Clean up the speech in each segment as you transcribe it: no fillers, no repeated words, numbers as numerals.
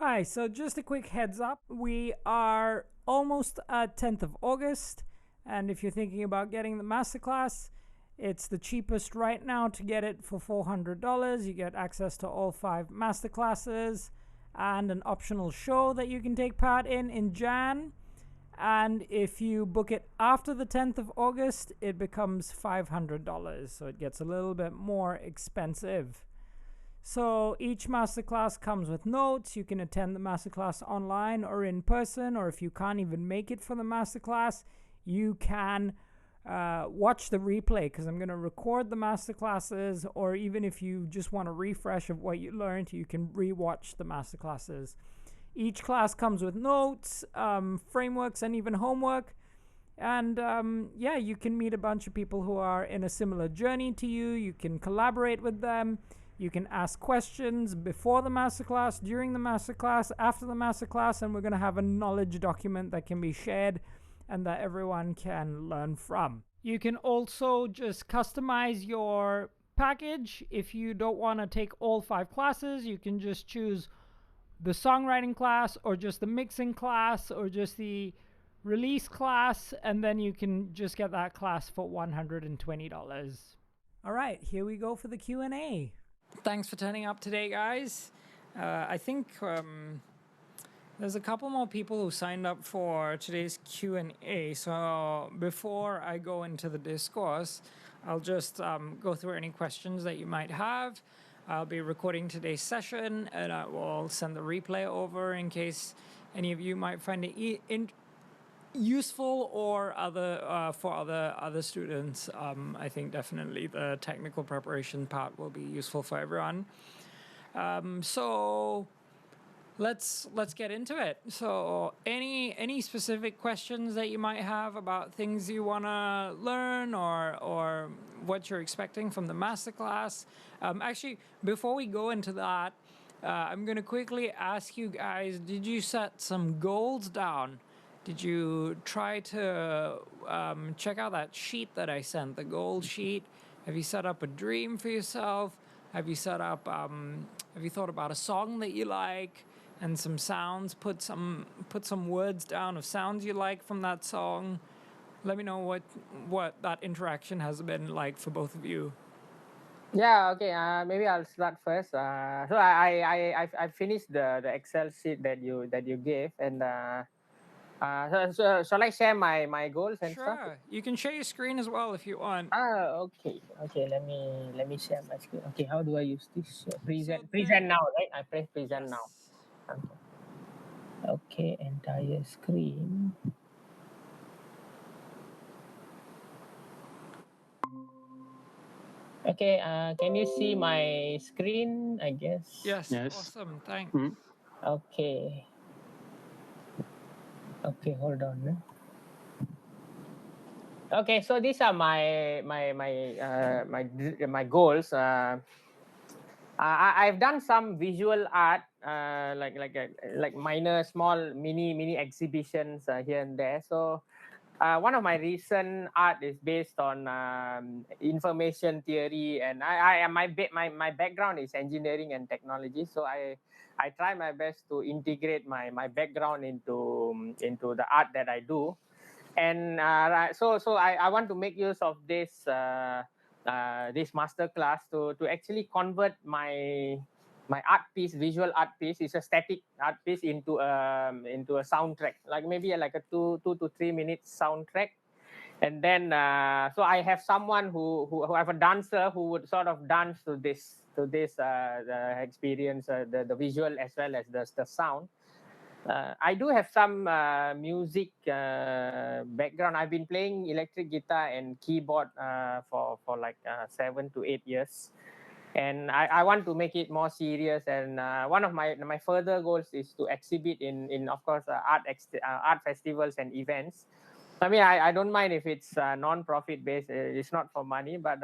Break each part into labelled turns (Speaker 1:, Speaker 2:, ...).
Speaker 1: Hi, so just a quick heads up. We are almost at 10th of August, and if you're thinking about getting the Masterclass, it's the cheapest right now to get it for $400. You get access to all 5 Masterclasses and an optional show that you can take part in Jan. And if you book it after the 10th of August, it becomes $500, so it gets a little bit more expensive. So each masterclass comes with notes. You can attend the masterclass online or in person, or if you can't even make it for the masterclass, you can watch the replay, because I'm going to record the masterclasses, or even if you just want a refresh of what you learned, you can rewatch the masterclasses. Each class comes with notes, frameworks, and even homework. And yeah, you can meet a bunch of people who are in a similar journey to you. You can collaborate with them. You can ask questions before the masterclass, during the masterclass, after the masterclass, and we're going to have a knowledge document that can be shared and that everyone can learn from. You can also just customize your package. If you don't want to take all 5 classes, you can just choose the songwriting class, or just the mixing class, or just the release class, and then you can just get that class for $120. All right, here we go for the Q&A. Thanks for turning up today, guys. I think there's a couple more people who signed up for today's Q&A. So before I go into the discourse, I'll just go through any questions that you might have. I'll be recording today's session, and I will send the replay over in case any of you might find it useful, or for other students. I think definitely the technical preparation part will be useful for everyone. So let's get into it. So any specific questions that you might have about things you want to learn, or what you're expecting from the masterclass? Actually, before we go into that, I'm going to quickly ask you guys, did you set some goals down? Did you try to check out that sheet that I sent, the goal sheet? Have you set up a dream for yourself? Have you set up? Have you thought about a song that you like and some sounds? Put some words down of sounds you like from that song. Let me know what that interaction has been like for both of you.
Speaker 2: Yeah, okay. Maybe I'll start first. So I finished the Excel sheet that you gave, and so shall I share my goals and stuff?
Speaker 1: Sure, you can share your screen as well if you want.
Speaker 2: Okay. Let me share my screen. Okay, how do I use this? Present
Speaker 1: there-
Speaker 2: now, right? I press present now.
Speaker 1: Yes.
Speaker 2: Okay, entire screen. Okay, can you see my screen? I guess.
Speaker 1: Yes.
Speaker 3: Yes.
Speaker 1: Awesome. Thanks.
Speaker 2: Okay. Okay, hold on. Okay, so these are my goals. I've done some visual art, like minor, small, mini exhibitions here and there. So one of my recent art is based on information theory, and my background is engineering and technology. So I try my best to integrate my background into the art that I do. And so I want to make use of this this master class to actually convert my art piece, visual art piece, is a static art piece, into a soundtrack, like maybe like a 2 to 3 minute soundtrack. And then so I have someone who have a dancer who would sort of dance to this the experience, the visual as well as the sound. I do have some music background. I've been playing electric guitar and keyboard for like 7 to 8 years, and I want to make it more serious. And one of my further goals is to exhibit in of course art festivals and events. I mean, I don't mind if it's non-profit based. It's not for money, but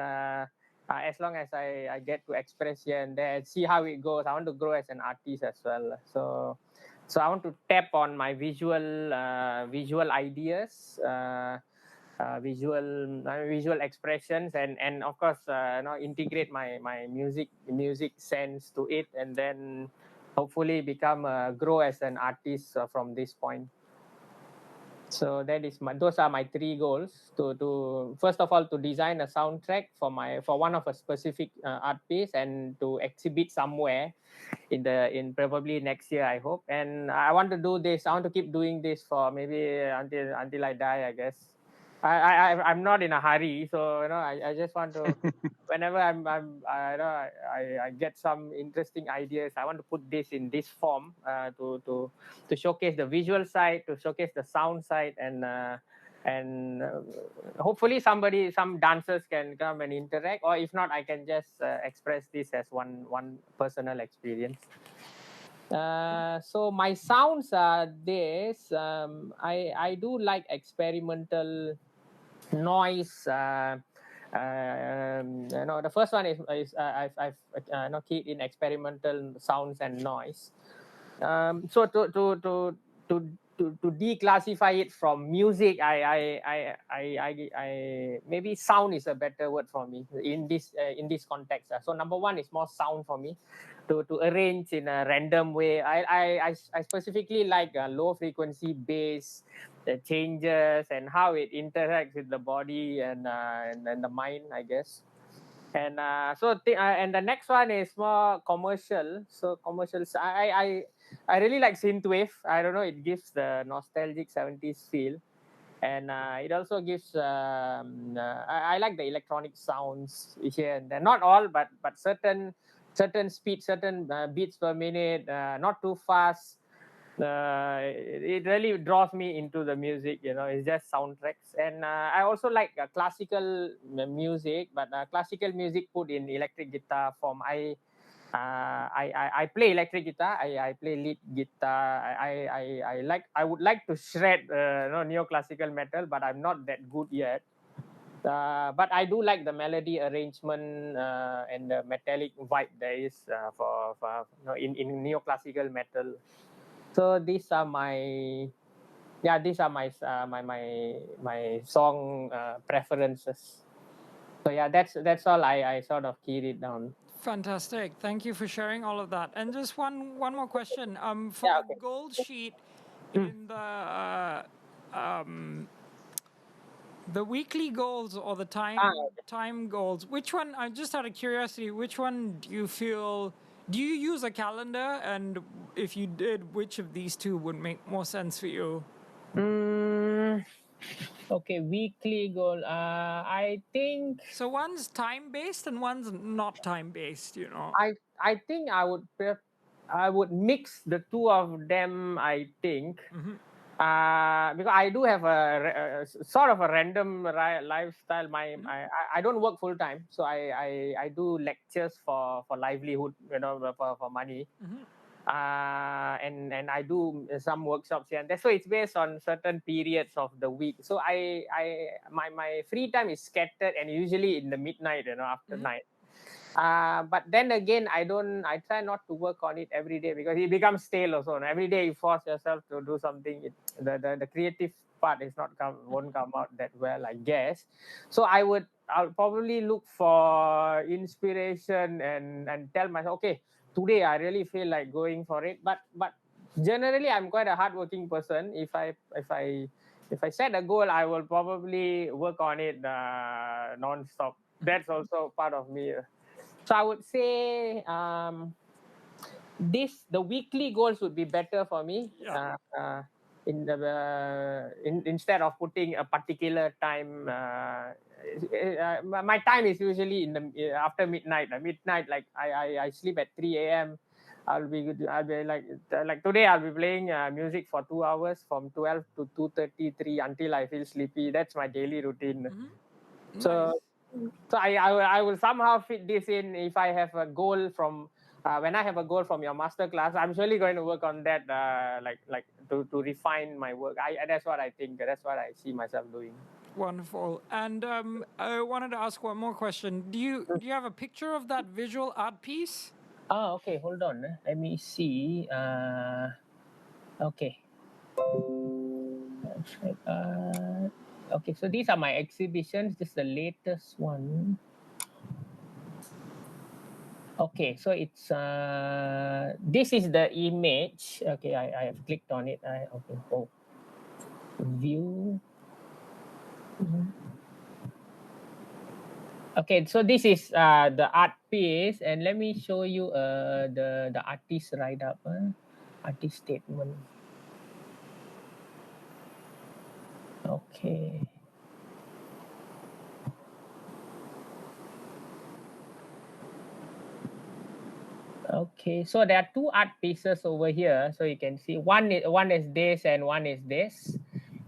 Speaker 2: as long as I get to express here and there, see how it goes. I want to grow as an artist as well. So I want to tap on my visual ideas, visual expressions, and of course integrate my music sense to it, and then hopefully become grow as an artist from this point. So that is those are my three goals: to first of all to design a soundtrack for one of a specific art piece, and to exhibit somewhere in probably next year, I hope. And I want to do this. I want to keep doing this for maybe until I die, I guess. I'm not in a hurry, so I just want to. Whenever I get some interesting ideas, I want to put this in this form to showcase the visual side, to showcase the sound side, and hopefully some dancers can come and interact, or if not, I can just express this as one personal experience. So my sounds are this. I do like experimental noise. The first one is I've keyed in experimental sounds and noise. So to to declassify it from music, I maybe sound is a better word for me in this context. So number one is more sound for me, to arrange in a random way. I specifically like low frequency bass, the changes and how it interacts with the body and the mind, I guess. And and the next one is more commercial. So commercials, I really like synthwave. I don't know, it gives the nostalgic 70s feel, and it also gives I like the electronic sounds here and there. Not all, but certain speed, certain beats per minute, not too fast. It really draws me into the music. It's just soundtracks. And I also like classical music, but classical music put in electric guitar form. I play electric guitar. I play lead guitar. I would like to shred neoclassical metal, but I'm not that good yet. But I do like the melody arrangement and the metallic vibe there is for in neoclassical metal. So these are my song preferences. So yeah, that's all. I sort of keyed it down.
Speaker 1: Fantastic. Thank you for sharing all of that. And just one more question. For
Speaker 2: Yeah.
Speaker 1: the
Speaker 2: Okay.
Speaker 1: goal sheet
Speaker 2: Mm.
Speaker 1: in the weekly goals or the time goals, which one? Just out of curiosity, which one do you feel? Do you use a calendar? And if you did, which of these two would make more sense for you?
Speaker 2: Mm, okay, weekly goal. I think
Speaker 1: So one's time based and one's not time based.
Speaker 2: I think I would mix the two of them. I think. Because I do have a sort of a random lifestyle. I don't work full time, so I do lectures for livelihood, for money. And I do some workshops here and there. So it's based on certain periods of the week. So my free time is scattered and usually in the midnight, after night. But then again, I try not to work on it every day because it becomes stale also. And every day you force yourself to do something. The creative part won't come out that well, I guess. So I'll probably look for inspiration and tell myself, okay, today I really feel like going for it. But generally I'm quite a hardworking person. If I set a goal, I will probably work on it non-stop. That's also part of me. So I would say the weekly goals would be better for me.
Speaker 1: Yeah.
Speaker 2: Instead of putting a particular time. My time is usually in the after midnight. Midnight, like I sleep at 3 a.m. I'll be like today I'll be playing music for 2 hours from 12 to 2:33 until I feel sleepy. That's my daily routine. So
Speaker 1: Nice.
Speaker 2: so I will somehow fit this in if I have a goal from when I have a goal from your master class. I'm surely going to work on that, like to refine my work. That's what I think. That's what I see myself doing.
Speaker 1: Wonderful. And I wanted to ask one more question. Do you have a picture of that visual art piece?
Speaker 2: Okay. Hold on. Let me see. Okay. Okay. So these are my exhibitions. This is the latest one. Okay, so it's this is the image. Okay, I have clicked on it. Okay, oh, view. Okay, so this is the art piece, and let me show you the artist write up, artist statement. Okay. Okay, so there are two art pieces over here. So you can see one is this and one is this.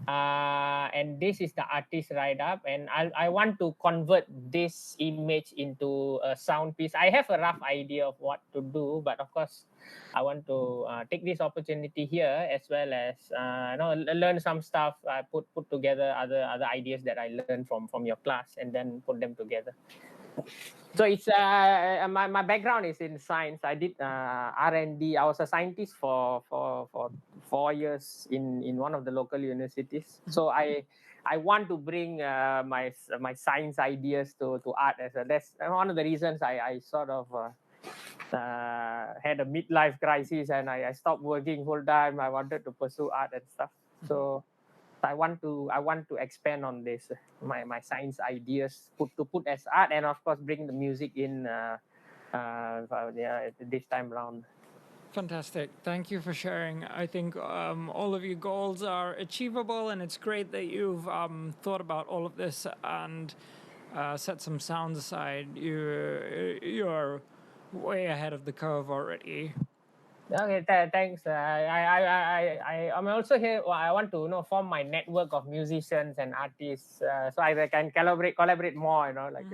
Speaker 2: And this is the artist write up, and I want to convert this image into a sound piece. I have a rough idea of what to do, but of course I want to take this opportunity here, as well as learn some stuff, put together other ideas that I learned from your class, and then put them together. So it's my background is in science. I did R&D. I was a scientist for 4 years in one of the local universities. So I want to bring my science ideas to art as well. That's one of the reasons I sort of had a midlife crisis, and I stopped working full time. I wanted to pursue art and stuff. So I want to expand on this, my science ideas, put as art, and of course bring the music in this time around.
Speaker 1: Fantastic. Thank you for sharing. I think all of your goals are achievable, and it's great that you've thought about all of this and set some sounds aside. You're way ahead of the curve already.
Speaker 2: Okay, thanks. I'm also here. Well, I want to form my network of musicians and artists, so I can collaborate more. Like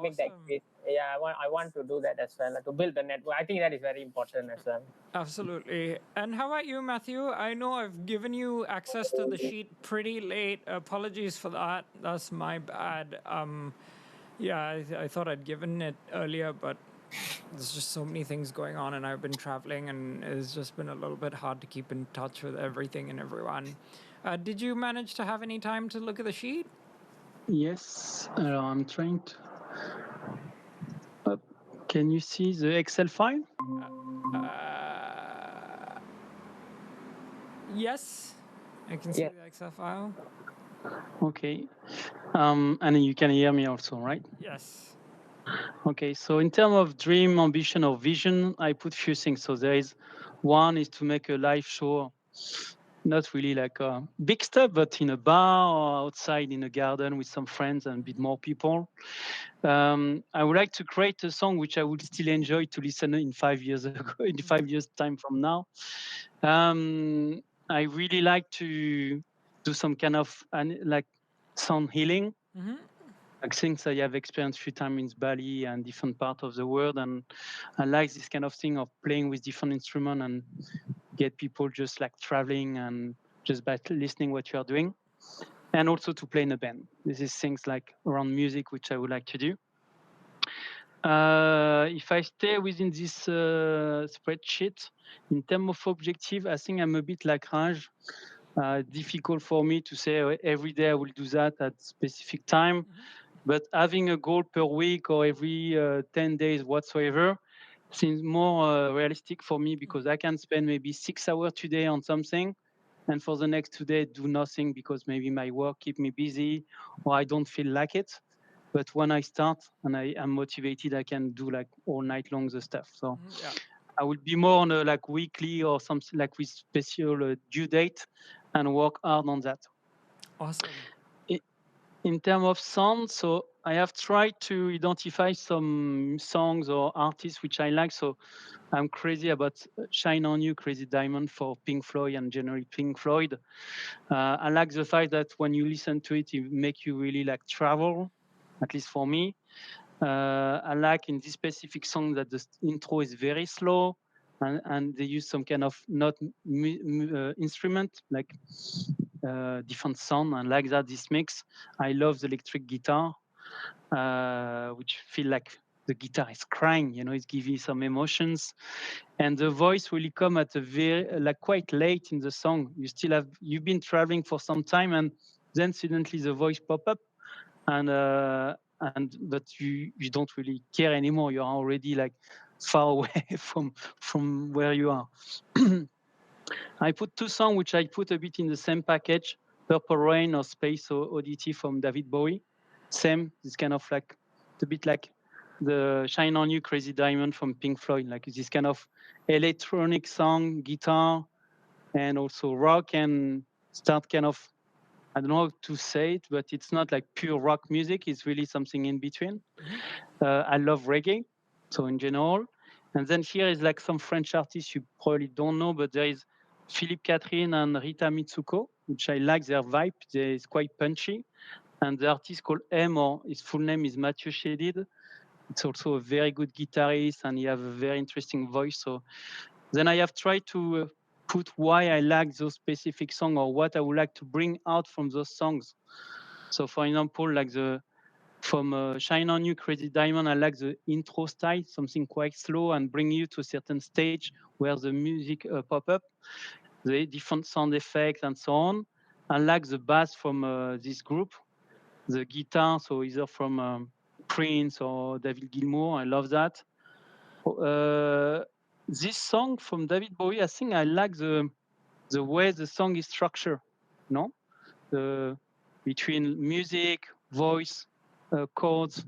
Speaker 2: make that
Speaker 1: Awesome.
Speaker 2: great. Yeah, I want to do that as well, to build the network. I think that is very important as well.
Speaker 1: Absolutely. And how about you, Matthew? I know I've given you access to the sheet pretty late. Apologies for that. That's my bad. Yeah, I thought I'd given it earlier, but there's just so many things going on, and I've been traveling, and it's just been a little bit hard to keep in touch with everything and everyone. Did you manage to have any time to look at the sheet?
Speaker 3: Yes, I'm trying to. Can you see the Excel file?
Speaker 1: Yes, I can see
Speaker 2: Yeah.
Speaker 1: the Excel file.
Speaker 3: Okay. And you can hear me also, right?
Speaker 1: Yes.
Speaker 3: Okay, so in terms of dream, ambition, or vision, I put few things. So there is one is to make a live show, not really like a big stuff, but in a bar or outside in a garden with some friends and a bit more people. I would like to create a song which I would still enjoy to listen in 5 years ago, in 5 years time from now. I really like to do some kind of like sound healing. Like things I have experienced a few times in Bali and different part of the world, and I like this kind of thing of playing with different instruments and get people just like traveling and just by listening what you are doing, and also to play in a band. This is things like around music which I would like to do. If I stay within this spreadsheet, in terms of objective, I think I'm a bit like Raj. Difficult for me to say every day I will do that at specific time, but having a goal per week or every 10 days whatsoever seems more realistic for me, because I can spend maybe 6 hours today on something, and for the next 2 days do nothing because maybe my work keep me busy or I don't feel like it. But when I start and I am motivated, I can do like all night long the stuff. So
Speaker 1: Yeah.
Speaker 3: I will be more on a like weekly or something like with special due date and work hard on that.
Speaker 1: Awesome.
Speaker 3: In terms of sound, so I have tried to identify some songs or artists which I like. So I'm crazy about Shine On You, Crazy Diamond for Pink Floyd and generally Pink Floyd. I like the fact that when you listen to it, it make you really like travel, at least for me. I like in this specific song that the intro is very slow, and they use some kind of not instrument like different sound, and like that this mix. I love the electric guitar, which feel like the guitar is crying, it's giving some emotions, and the voice really come at a very like quite late in the song. You've been traveling for some time, and then suddenly the voice pop up, and but you don't really care anymore. You're already like far away from where you are. I put two songs which I put a bit in the same package: Purple Rain or Space Oddity from David Bowie. Same, it's kind of like a bit like the Shine on You, Crazy Diamond from Pink Floyd, like this kind of electronic song, guitar, and also rock, and start kind of, I don't know how to say it, but it's not like pure rock music. It's really something in between. I love reggae, so in general. And then here is like some French artists you probably don't know, but there is Philippe Catherine and Rita Mitsuko, which I like their vibe. It's quite punchy. And the artist called M, or his full name is Mathieu Chédid. It's also a very good guitarist, and he has a very interesting voice. So then I have tried to put why I like those specific songs, or what I would like to bring out from those songs. So for example, like from Shine on You, Crazy Diamond, I like the intro style, something quite slow and bring you to a certain stage where the music pop up, the different sound effects and so on. I like the bass from this group, the guitar, so either from Prince or David Gilmour. I love that. This song from David Bowie, I think I like the way the song is structured, no? Between music, voice, chords,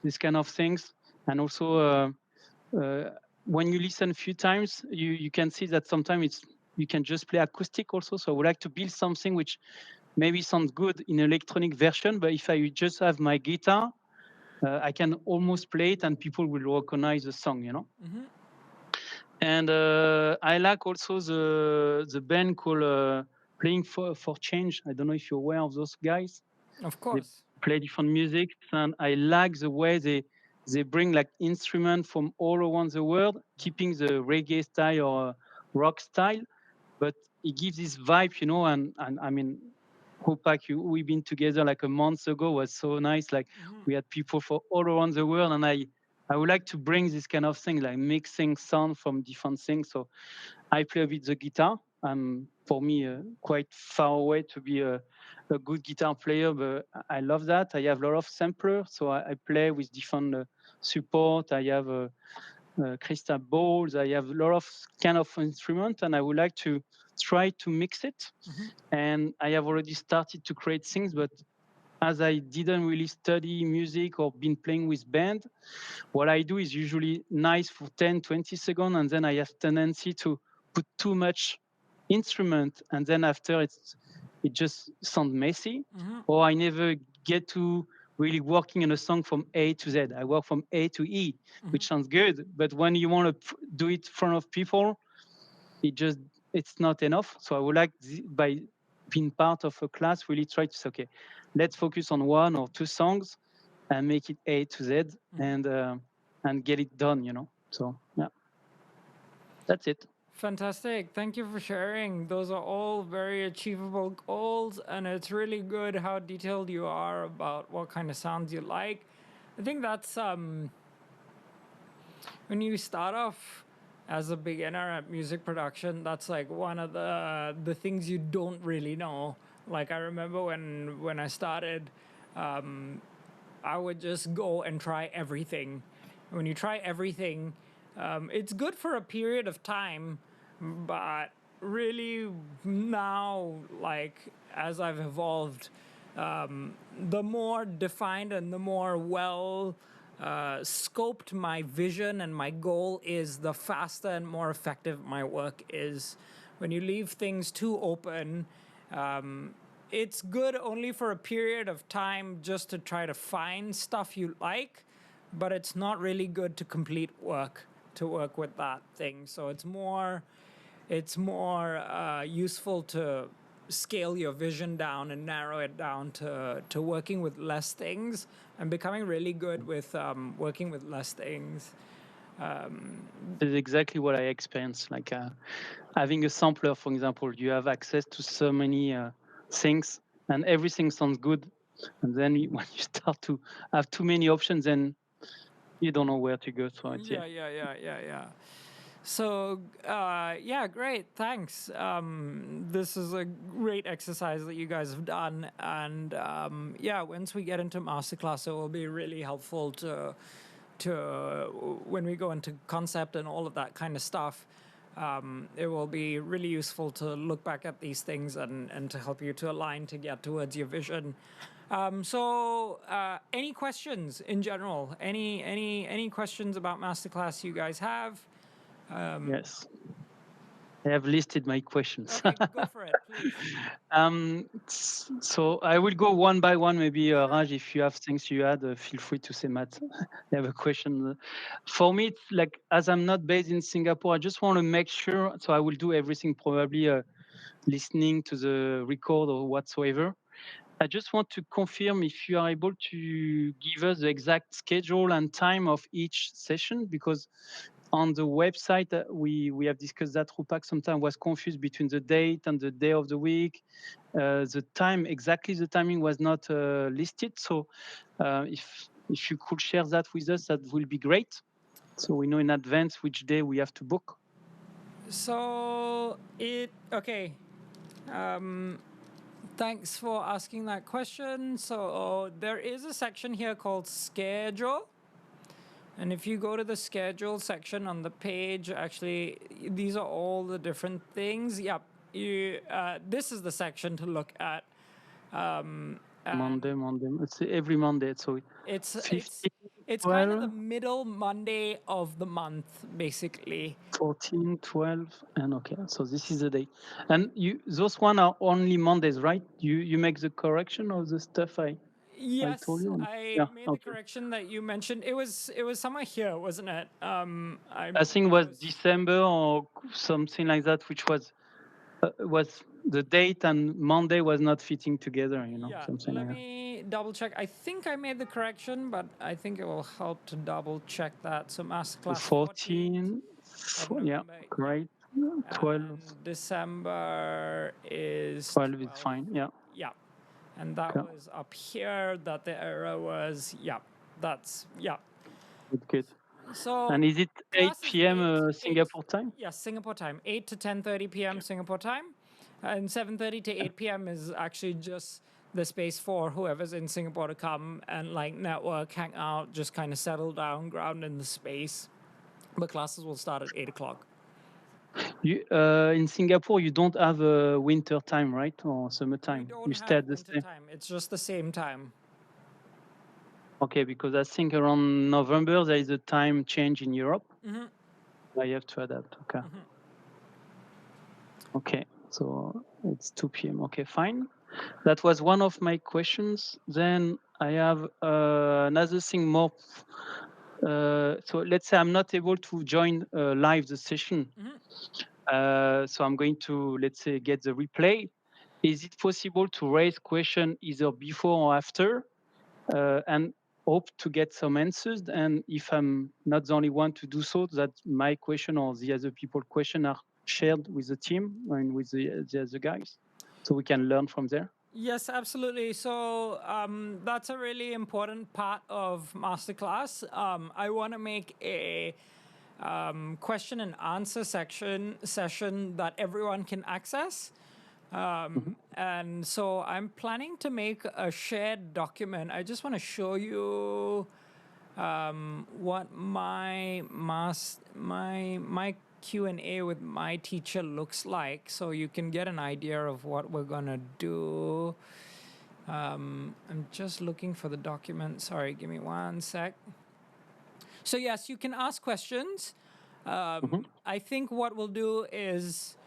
Speaker 3: these kind of things. And also, when you listen a few times, you can see that sometimes you can just play acoustic also. So I would like to build something which maybe sounds good in electronic version, but if I just have my guitar, I can almost play it and people will recognize the song, you know? And I like also the band called Playing for Change. I don't know if you're aware of those guys.
Speaker 1: Of course.
Speaker 3: They play different music, and I like the way they bring like instruments from all around the world, keeping the reggae style or rock style, but it gives this vibe, you know. And I mean, Hopak, we've been together like a month ago, was so nice. Like we had people from all around the world, and I would like to bring this kind of thing, like mixing sound from different things. So I play a bit the guitar. I'm, for me, quite far away to be a good guitar player, but I love that. I have a lot of samplers, so I play with different support. I have crystal balls. I have a lot of kind of instrument, and I would like to try to mix it. And I have already started to create things, but as I didn't really study music or been playing with band, what I do is usually nice for 10, 20 seconds, and then I have tendency to put too much instrument, and then after it just sounds messy, or I never get to really working on a song from A to Z. I work from A to E, which sounds good, but when you want to do it in front of people, it's not enough. So I would like, by being part of a class, really try to say, okay, let's focus on one or two songs and make it A to Z, and get it done, you know. So yeah, that's it.
Speaker 1: Fantastic. Thank you for sharing. Those are all very achievable goals, and it's really good how detailed you are about what kind of sounds you like. I think that's when you start off as a beginner at music production, that's like one of the things you don't really know. Like I remember when I started, I would just go and try everything. When you try everything, it's good for a period of time, but really now, like as I've evolved, the more defined and the more well scoped my vision and my goal is, the faster and more effective my work is. When you leave things too open, it's good only for a period of time just to try to find stuff you like, but it's not really good to complete work, to work with that thing. So it's more useful to scale your vision down and narrow it down to working with less things and becoming really good with working with less things.
Speaker 3: It's exactly what I experienced. Like having a sampler, for example, you have access to so many things, and everything sounds good. And then when you start to have too many options, then you don't know where to go. So it's,
Speaker 1: Yeah. So, yeah, great. Thanks. This is a great exercise that you guys have done. And yeah, once we get into Masterclass, it will be really helpful to when we go into concept and all of that kind of stuff. It will be really useful to look back at these things and to help you to align to get towards your vision. So, any questions in general? Any questions about Masterclass you guys have?
Speaker 3: Yes. I have listed my questions.
Speaker 1: Okay, go for it, please.
Speaker 3: So I will go one by one. Maybe Raj, if you have things you add, feel free to say, Matt. I have a question. For me, it's like, as I'm not based in Singapore, I just want to make sure. So I will do everything probably listening to the record or whatsoever. I just want to confirm if you are able to give us the exact schedule and time of each session, because on the website we have discussed that Rupak sometimes was confused between the date and the day of the week. The time, exactly the timing was not listed. So if you could share that with us, that will be great. So we know in advance which day we have to book.
Speaker 1: So okay. Thanks for asking that question. So there is a section here called schedule. And if you go to the schedule section on the page, actually, these are all the different things. Yep. This is the section to look at.
Speaker 3: Monday. It's every Monday. So
Speaker 1: It's
Speaker 3: 15,
Speaker 1: it's
Speaker 3: 12,
Speaker 1: kind of the middle Monday of the month, basically.
Speaker 3: 14, 12, and okay. So this is the day. And those one are only Mondays, right? You make the correction of the stuff I told
Speaker 1: Yes,
Speaker 3: you.
Speaker 1: I
Speaker 3: Yeah.
Speaker 1: made the
Speaker 3: Okay.
Speaker 1: correction that you mentioned. It was somewhere here, wasn't it?
Speaker 3: I think it was December or something like that, which was the date and Monday was not fitting together.
Speaker 1: Yeah,
Speaker 3: Something
Speaker 1: let
Speaker 3: like that.
Speaker 1: me double check. I think I made the correction, but I think it will help to double check that. So Masterclass 14th
Speaker 3: 14.
Speaker 1: of
Speaker 3: Yeah,
Speaker 1: November.
Speaker 3: great.
Speaker 1: Yeah.
Speaker 3: 12.
Speaker 1: And December is
Speaker 3: 12 is
Speaker 1: 12th.
Speaker 3: fine. Yeah.
Speaker 1: Yeah. And that
Speaker 3: Okay.
Speaker 1: was up here, that the error was, yeah, that's, yeah.
Speaker 3: Good.
Speaker 1: So
Speaker 3: And is it 8
Speaker 1: class is
Speaker 3: p.m. Singapore time?
Speaker 1: Yes, Singapore time, 8 to 10:30 p.m. Singapore time, and 7:30 to 8 p.m. is actually just the space for whoever's in Singapore to come and like network, hang out, just kind of settle down, ground in the space. But classes will start at 8 o'clock.
Speaker 3: In Singapore, you don't have a winter time, right, or summer time?
Speaker 1: We don't
Speaker 3: You stay
Speaker 1: have
Speaker 3: at the
Speaker 1: winter
Speaker 3: same.
Speaker 1: time. It's just the same time.
Speaker 3: Okay, because I think around November there is a time change in Europe. I have to adapt. Okay. Okay, so it's 2 p.m. Okay, fine. That was one of my questions. Then I have another thing more. So let's say I'm not able to join live the session. So I'm going to, let's say, get the replay. Is it possible to raise question either before or after, and hope to get some answers? And if I'm not the only one to do so, that my question or the other people's question are shared with the team and with the other guys, so we can learn from there.
Speaker 1: Yes, absolutely. So that's a really important part of Masterclass. I want to make a question and answer session that everyone can access. And so I'm planning to make a shared document. I just want to show you what my Q&A with my teacher looks like, so you can get an idea of what we're gonna do. I'm just looking for the document. Sorry, give me one sec. So yes, you can ask questions. I think what we'll do is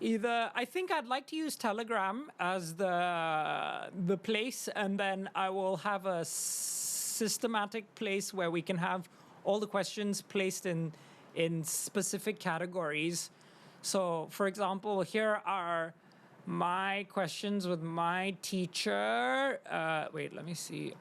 Speaker 1: I think I'd like to use Telegram as the place, and then I will have a systematic place where we can have all the questions placed in specific categories. So, for example, here are my questions with my teacher. Wait, let me see.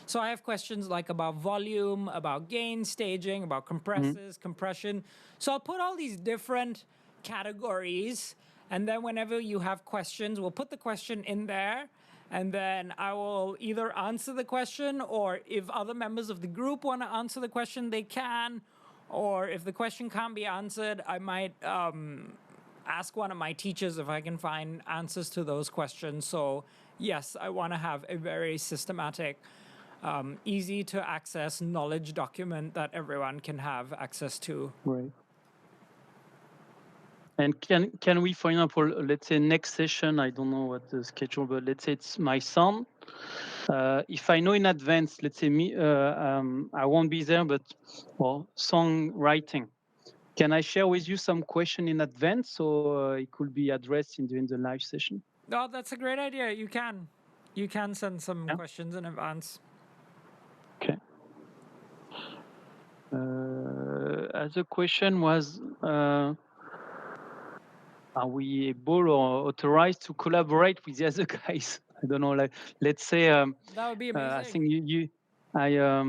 Speaker 1: So I have questions like about volume, about gain, staging, about compresses, compression. So I'll put all these different categories, and then whenever you have questions, we'll put the question in there, and then I will either answer the question, or if other members of the group want to answer the question, they can, or if the question can't be answered, I might ask one of my teachers if I can find answers to those questions. So yes, I want to have a very systematic, easy to access knowledge document that everyone can have access to.
Speaker 3: Right. And can we, for example, let's say next session, I don't know what the schedule, but let's say it's my son. If I know in advance, let's say I won't be there, but songwriting, can I share with you some question in advance so it could be addressed during the live session?
Speaker 1: Oh, that's a great idea. You can send some questions in advance.
Speaker 3: Okay. Other question was, are we able or authorized to collaborate with the other guys? I don't know. Like, let's say,
Speaker 1: that would be amazing.
Speaker 3: I think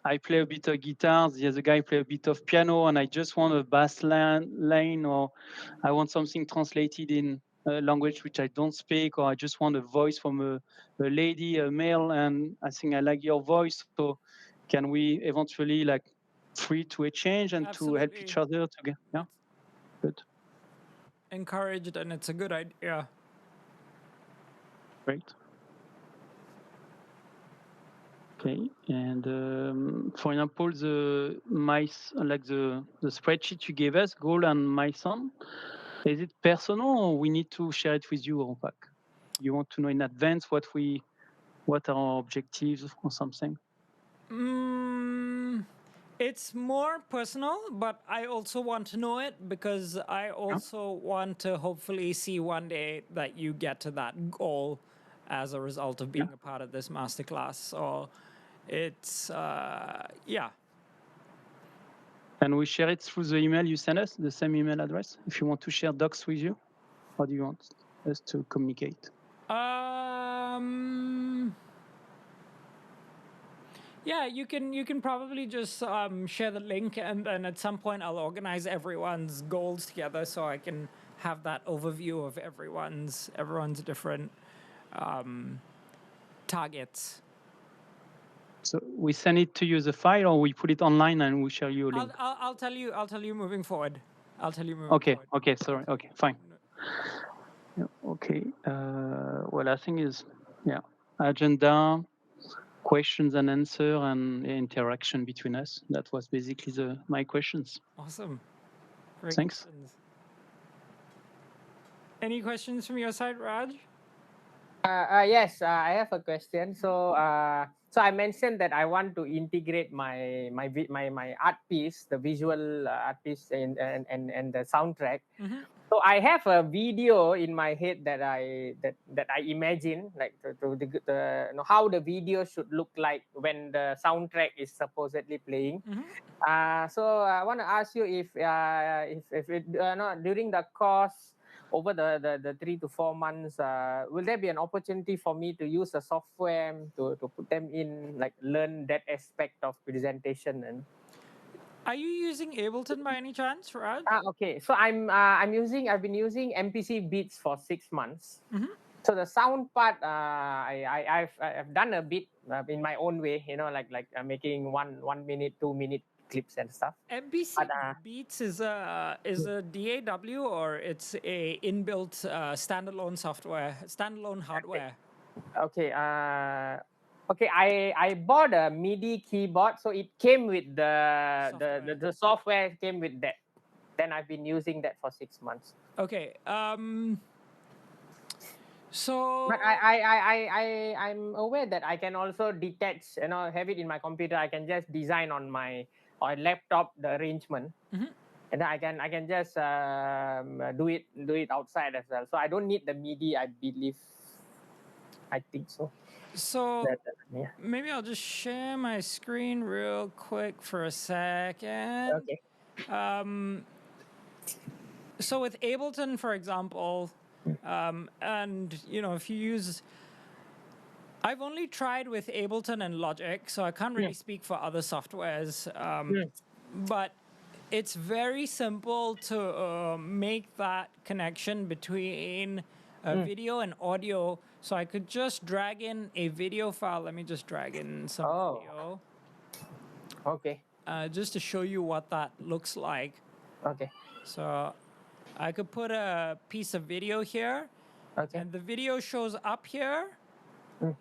Speaker 3: I play a bit of guitar, the other guy play a bit of piano, and I just want a bass line, or I want something translated in a language which I don't speak, or I just want a voice from a lady, a male, and I think I like your voice. So, can we eventually like free to exchange and to help each other together? Yeah, good.
Speaker 1: Encouraged, and it's a good idea.
Speaker 3: Great. Okay, and for example, the spreadsheet you gave us, goal and my son, is it personal or we need to share it with you, Rompak? You want to know in advance what are our objectives or something?
Speaker 1: It's more personal, but I also want to know it because I also want to hopefully see one day that you get to that goal as a result of being a part of this masterclass. So it's, yeah.
Speaker 3: Can we share it through the email you sent us, the same email address, if you want to share docs with you? How do you want us to communicate?
Speaker 1: Yeah, you can probably just share the link, and then at some point I'll organize everyone's goals together so I can have that overview of everyone's different targets.
Speaker 3: So we send it to you as a file, or we put it online and we share you a link.
Speaker 1: I'll tell you moving forward.
Speaker 3: Okay. Sorry. Okay. Fine. Yeah, okay. Well, I think is agenda, questions and answer, and interaction between us. That was basically my questions.
Speaker 1: Awesome. Great.
Speaker 3: Thanks.
Speaker 1: Questions. Any questions from your side, Raj?
Speaker 2: Yes, I have a question. So I mentioned that I want to integrate my art piece, the visual art piece, and the soundtrack. So I have a video in my head that I imagine, like how the video should look like when the soundtrack is supposedly playing. So I want to ask you if it, during the course over the 3 to 4 months, will there be an opportunity for me to use a software to put them in, like learn that aspect of presentation? And
Speaker 1: are you using Ableton by any chance, Raj?
Speaker 2: Okay, so I've been using MPC Beats for 6 months. So the sound part, I've done a bit in my own way, like making 1 minute, 2 minute clips and stuff.
Speaker 1: MPC Beats is a DAW, or it's a inbuilt standalone hardware.
Speaker 2: Okay. Okay. I bought a MIDI keyboard, so it came with the software came with that. Then I've been using that for 6 months.
Speaker 1: Okay. So,
Speaker 2: but I'm aware that I can also detach, have it in my computer. I can just design on my laptop the arrangement, and I can just do it outside as well. So I don't need the MIDI, I believe. I think so.
Speaker 1: So maybe I'll just share my screen real quick for a second.
Speaker 2: Okay.
Speaker 1: So with Ableton, for example, and if you use, I've only tried with Ableton and Logic, so I can't really speak for other softwares. But it's very simple to make that connection between video and audio. So I could just drag in a video file. Let me just drag in some video.
Speaker 2: Okay.
Speaker 1: just to show you what that looks like.
Speaker 2: Okay.
Speaker 1: So I could put a piece of video here,
Speaker 2: Okay.
Speaker 1: and the video shows up here.
Speaker 2: Mm.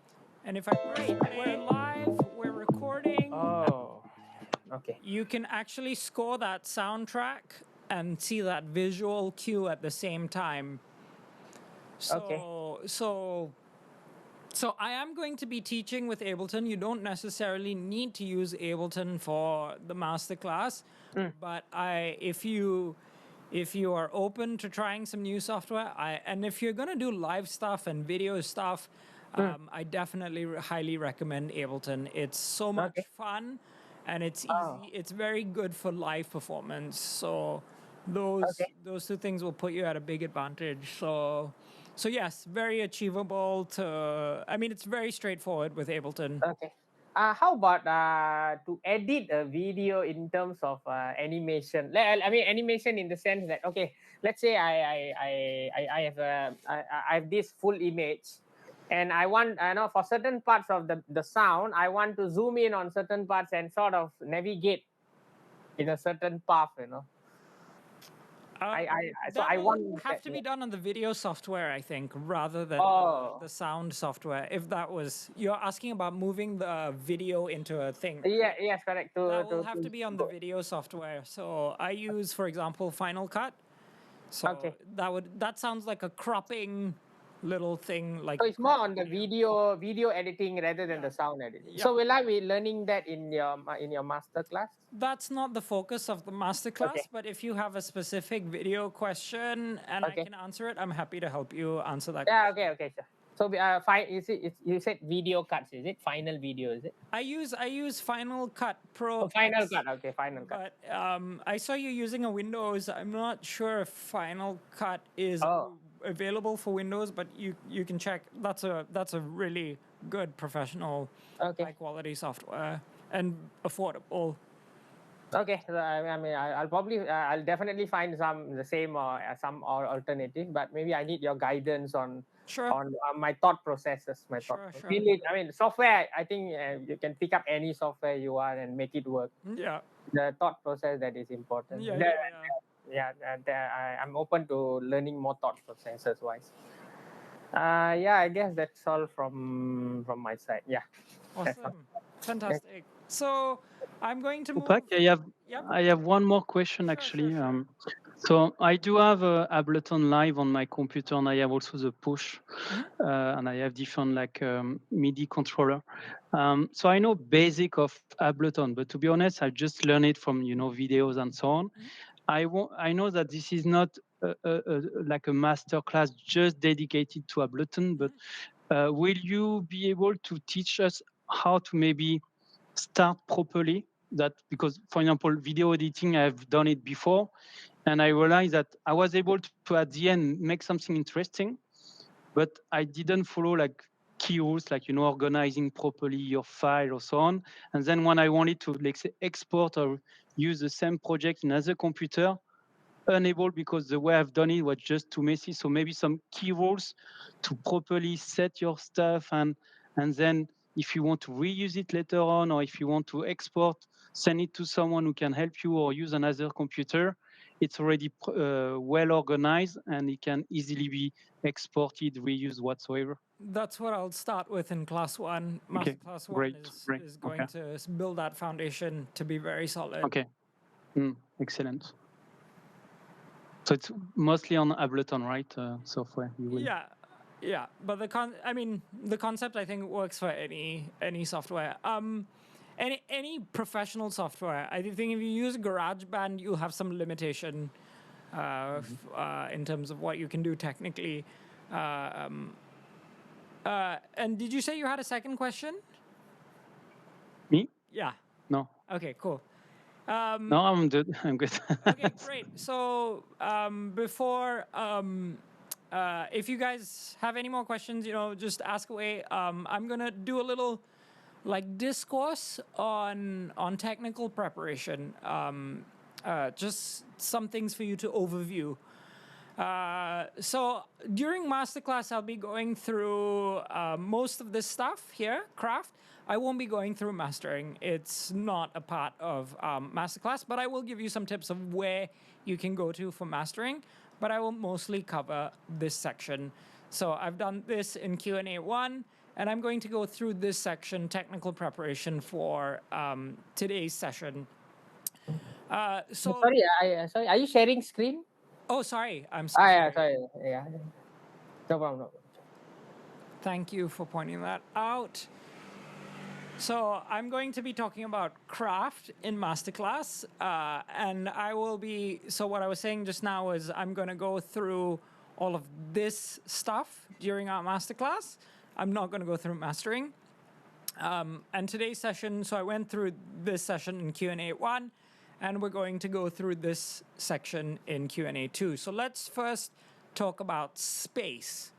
Speaker 1: And if I press play, we're live, we're recording.
Speaker 2: Oh. Okay.
Speaker 1: You can actually score that soundtrack and see that visual cue at the same time. So,
Speaker 2: Okay.
Speaker 1: so I am going to be teaching with Ableton. You don't necessarily need to use Ableton for the masterclass, but if you are open to trying some new software, and if you're going to do live stuff and video stuff, I definitely highly recommend Ableton. It's so much
Speaker 2: Okay.
Speaker 1: fun, and it's easy.
Speaker 2: Oh.
Speaker 1: It's very good for live performance. So those two things will put you at a big advantage. So yes, very achievable to. I mean, it's very straightforward with Ableton.
Speaker 2: Okay. How about to edit a video in terms of animation? I mean, animation in the sense that, okay, let's say I have this full image, and I want, I know, for certain parts of the sound, I want to zoom in on certain parts and sort of navigate in a certain path, you know. So
Speaker 1: That
Speaker 2: I
Speaker 1: will
Speaker 2: want
Speaker 1: have
Speaker 2: that,
Speaker 1: to be done on the video software, I think, rather than
Speaker 2: Oh.
Speaker 1: the sound software. If that was, you're asking about moving the video into a thing.
Speaker 2: Yeah, yes, correct.
Speaker 1: That will have to be on the video software. So I use, for example, Final Cut. So
Speaker 2: Okay.
Speaker 1: that sounds like a cropping little thing. Like
Speaker 2: So it's more on the video editing rather than the sound editing.
Speaker 1: Yeah.
Speaker 2: So will I be learning that in your master class?
Speaker 1: That's not the focus of the masterclass,
Speaker 2: Okay.
Speaker 1: but if you have a specific video question and I
Speaker 2: Okay.
Speaker 1: can answer it, I'm happy to help you answer that.
Speaker 2: Yeah. Okay. Sure. So you said video cuts, is it? Final video, is it?
Speaker 1: I use Final Cut Pro.
Speaker 2: Oh, Final
Speaker 1: X,
Speaker 2: Cut. Okay, Final Cut.
Speaker 1: But I saw you using a Windows. I'm not sure if Final Cut is
Speaker 2: Oh.
Speaker 1: available for Windows, but you can check. That's a really good professional,
Speaker 2: Okay.
Speaker 1: high quality software and affordable.
Speaker 2: Okay. So, I mean, I'll probably I'll definitely find the same or some or alternative, but maybe I need your guidance on
Speaker 1: Sure.
Speaker 2: on my thought processes.
Speaker 1: Sure.
Speaker 2: Really, I mean, software. I think you can pick up any software you want and make it work.
Speaker 1: Yeah.
Speaker 2: The thought process that is important. I'm open to learning more thought processes wise. Yeah, I guess that's all from my side. Yeah.
Speaker 1: Awesome. Fantastic. So I'm going to move.
Speaker 3: Tupac,
Speaker 1: Yep.
Speaker 3: I have one more question actually.
Speaker 1: Sure.
Speaker 3: So I do have Ableton Live on my computer, and I have also the push, and I have different like MIDI controller. So I know basic of Ableton, but to be honest, I just learned it from videos and so on. I know that this is not like a master class just dedicated to Ableton, but will you be able to teach us how to maybe start properly? That because, for example, video editing, I've done it before, and I realized that I was able to at the end make something interesting, but I didn't follow like key rules, like organizing properly your file or so on. And then when I wanted to, like, say, export or use the same project in another computer, unable because the way I've done it was just too messy. So maybe some key rules to properly set your stuff, and then if you want to reuse it later on, or if you want to export, send it to someone who can help you, or use another computer, it's already well organized and it can easily be exported, reused, whatsoever.
Speaker 1: That's what I'll start with in class one.
Speaker 3: Okay,
Speaker 1: Class one
Speaker 3: great.
Speaker 1: is going to build that foundation to be very solid.
Speaker 3: Okay, excellent. So it's mostly on Ableton, right? Software.
Speaker 1: Yeah. But the concept I think works for any software. Any professional software. I think if you use GarageBand, you'll have some limitation in terms of what you can do technically. And did you say you had a second question?
Speaker 3: Me?
Speaker 1: Yeah.
Speaker 3: No.
Speaker 1: Okay, cool.
Speaker 3: No, I'm good. I'm good.
Speaker 1: Okay, great. So before, if you guys have any more questions, just ask away. I'm gonna do a little like discourse on technical preparation. Just some things for you to overview. So during masterclass, I'll be going through most of this stuff here, craft. I won't be going through mastering. It's not a part of masterclass, but I will give you some tips of where you can go to for mastering. But I will mostly cover this section. So I've done this in Q&A 1, and I'm going to go through this section, technical preparation for today's session.
Speaker 2: Sorry, sorry. Are you sharing screen?
Speaker 1: Oh, sorry. I'm so
Speaker 2: Yeah,
Speaker 1: sorry.
Speaker 2: sorry. Yeah. No problem. No problem.
Speaker 1: Thank you for pointing that out. So I'm going to be talking about craft in masterclass, and I will be. So what I was saying just now is I'm going to go through all of this stuff during our masterclass. I'm not going to go through mastering. And today's session, so I went through this session in Q&A 1, and we're going to go through this section in Q&A 2. So let's first talk about space.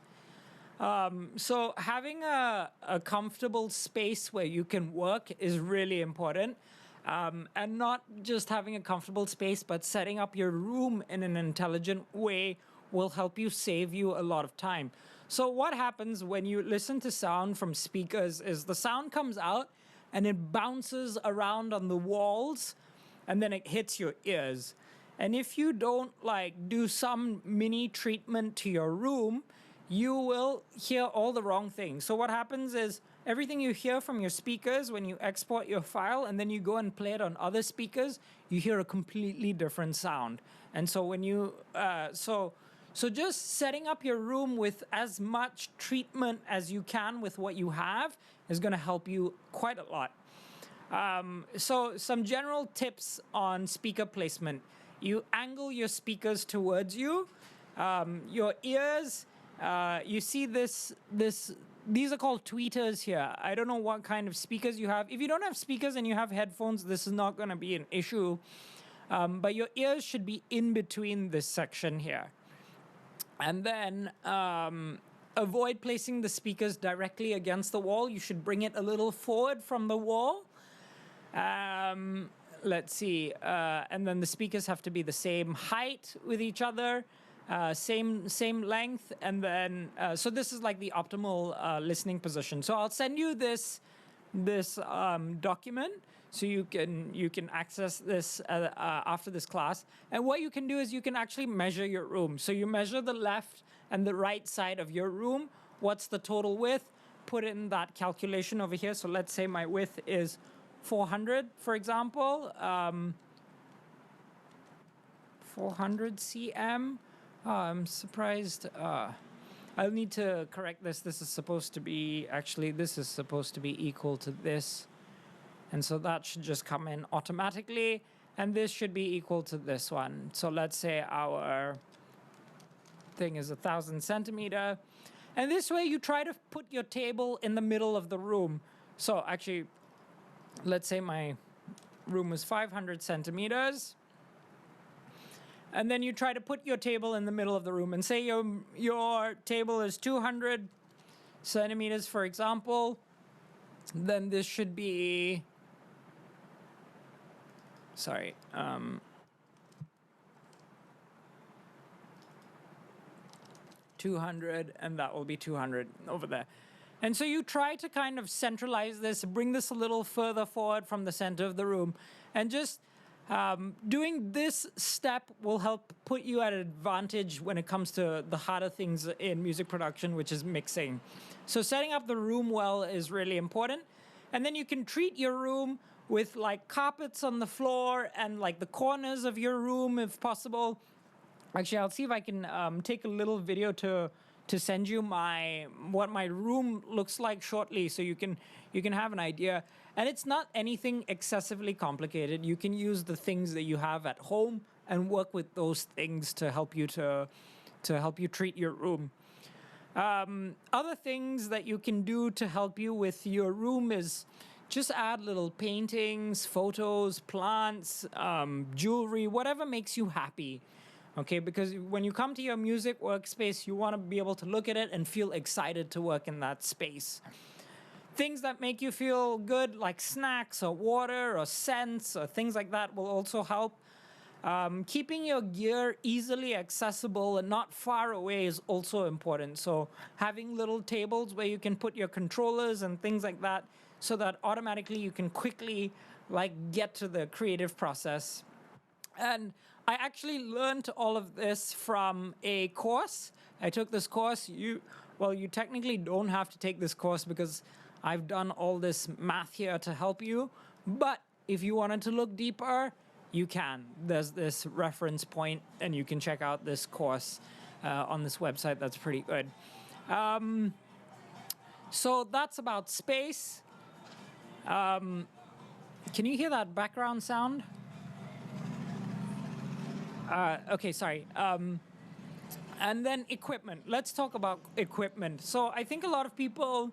Speaker 1: So having a comfortable space where you can work is really important. And not just having a comfortable space, but setting up your room in an intelligent way will help you save you a lot of time. So what happens when you listen to sound from speakers is the sound comes out and it bounces around on the walls and then it hits your ears. And if you don't do some mini treatment to your room, you will hear all the wrong things. So what happens is everything you hear from your speakers when you export your file and then you go and play it on other speakers, you hear a completely different sound. And so when you so just setting up your room with as much treatment as you can with what you have is going to help you quite a lot. So some general tips on speaker placement. You angle your speakers towards you. Your ears, you see these are called tweeters here. I don't know what kind of speakers you have. If you don't have speakers and you have headphones, this is not going to be an issue. But your ears should be in between this section here. And then avoid placing the speakers directly against the wall. You should bring it a little forward from the wall. Let's see. And then the speakers have to be the same height with each other, same length. And then, so this is like the optimal listening position. So I'll send you this document so you can access this after this class. And what you can do is you can actually measure your room. So you measure the left and the right side of your room. What's the total width? Put in that calculation over here. So let's say my width is 400, for example. 400 cm. Oh, I'm surprised. I'll need to correct this. This is supposed to be equal to this. And so that should just come in automatically. And this should be equal to this one. So let's say our thing is 1,000 centimeter. And this way you try to put your table in the middle of the room. So actually, let's say my room is 500 centimeters. And then you try to put your table in the middle of the room. And say your table is 200 centimeters, for example. Then this should be... 200, and that will be 200 over there. And so you try to kind of centralize this, bring this a little further forward from the center of the room, and just doing this step will help put you at an advantage when it comes to the harder things in music production, which is mixing. So setting up the room well is really important. And then you can treat your room with like carpets on the floor and like the corners of your room if possible. Actually, I'll see if I can take a little video to send you what my room looks like shortly, so you can have an idea. And it's not anything excessively complicated. You can use the things that you have at home and work with those things to help you treat your room. Other things that you can do to help you with your room is just add little paintings, photos, plants, jewelry, whatever makes you happy. Okay, because when you come to your music workspace, you want to be able to look at it and feel excited to work in that space. Things that make you feel good, like snacks or water or scents or things like that, will also help. Keeping your gear easily accessible and not far away is also important. So having little tables where you can put your controllers and things like that, so that automatically you can quickly like get to the creative process. And I actually learned all of this from a course. I took this course. You technically don't have to take this course because I've done all this math here to help you. But if you wanted to look deeper, you can. There's this reference point, and you can check out this course on this website. That's pretty good. So that's about space. Can you hear that background sound? Okay, sorry. And then equipment. Let's talk about equipment. So I think a lot of people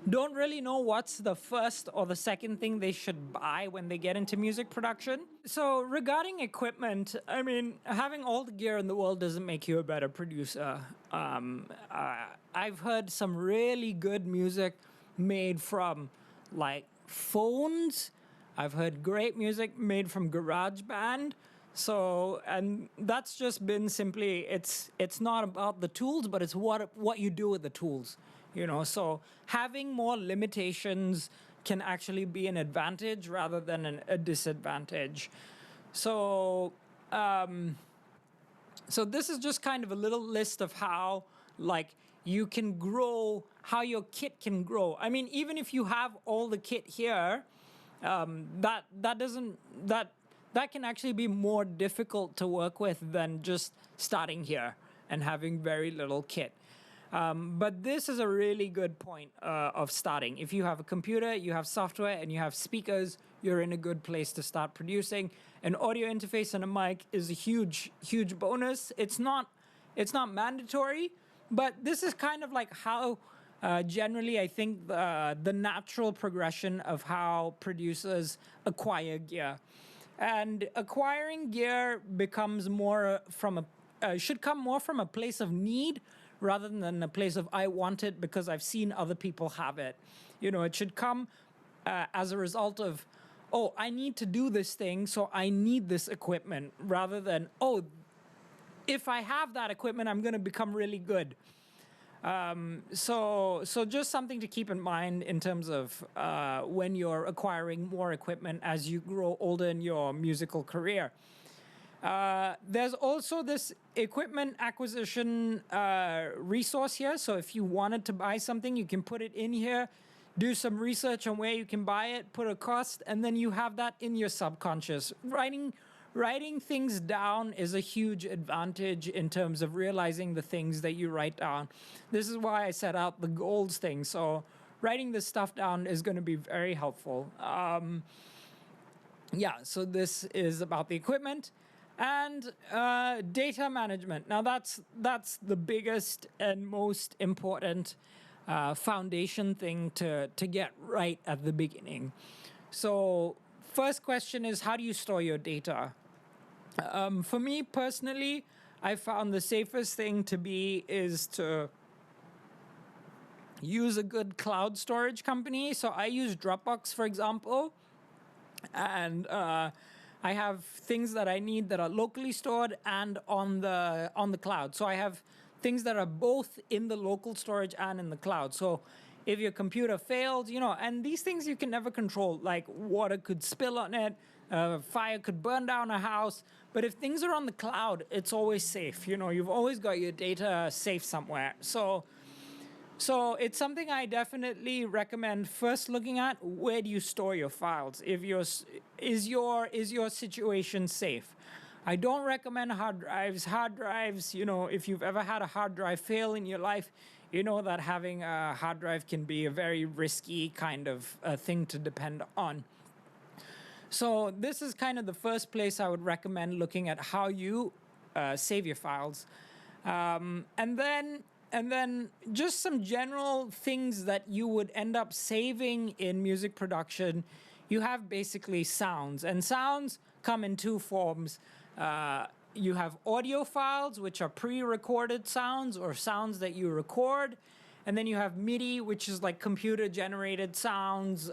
Speaker 1: don't really know what's the first or the second thing they should buy when they get into music production. So regarding equipment, I mean, having all the gear in the world doesn't make you a better producer. I've heard some really good music made from like phones. I've heard great music made from GarageBand. So, and that's just been simply, it's not about the tools, but it's what you do with the tools, you know. So having more limitations can actually be an advantage rather than a disadvantage. So, so this is just kind of a little list of how, like, you can grow, how your kit can grow. I mean, even if you have all the kit here, that can actually be more difficult to work with than just starting here and having very little kit. But this is a really good point of starting. If you have a computer, you have software, and you have speakers, you're in a good place to start producing. An audio interface and a mic is a huge, huge bonus. It's not mandatory, but this is kind of like how generally I think the natural progression of how producers acquire gear. And acquiring gear becomes more from should come more from a place of need rather than a place of I want it because I've seen other people have it. You know, it should come as a result of, oh, I need to do this thing, so I need this equipment, rather than, oh, if I have that equipment, I'm going to become really good. So just something to keep in mind in terms of when you're acquiring more equipment as you grow older in your musical career. There's also this equipment acquisition resource here. So if you wanted to buy something, you can put it in here, do some research on where you can buy it, put a cost, and then you have that in your subconscious. Writing things down is a huge advantage in terms of realizing the things that you write down. This is why I set out the goals thing. So writing this stuff down is going to be very helpful. Yeah, so this is about the equipment and data management. Now that's the biggest and most important foundation thing to get right at the beginning. So first question is, how do you store your data? For me personally, I found the safest thing to be is to use a good cloud storage company. So I use Dropbox, for example, and I have things that I need that are locally stored and on the cloud. So I have things that are both in the local storage and in the cloud. So if your computer failed, you know, and these things you can never control, like water could spill on it, fire could burn down a house. But if things are on the cloud, it's always safe. You know, you've always got your data safe somewhere. So it's something I definitely recommend first looking at. Where do you store your files? Is your situation safe? I don't recommend hard drives. Hard drives, you know, if you've ever had a hard drive fail in your life, you know that having a hard drive can be a very risky kind of thing to depend on. So this is kind of the first place I would recommend looking at how you save your files. And then just some general things that you would end up saving in music production. You have basically sounds, and sounds come in two forms. You have audio files, which are pre-recorded sounds or sounds that you record. And then you have MIDI, which is like computer-generated sounds.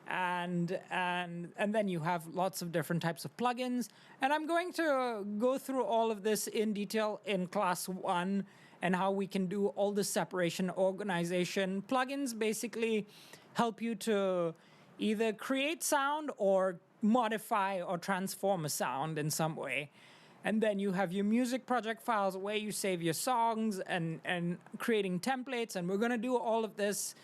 Speaker 1: and then you have lots of different types of plugins. And I'm going to go through all of this in detail in class 1 and how we can do all the separation organization. Plugins basically help you to either create sound or modify or transform a sound in some way. And then you have your music project files where you save your songs and creating templates. And we're going to do all of this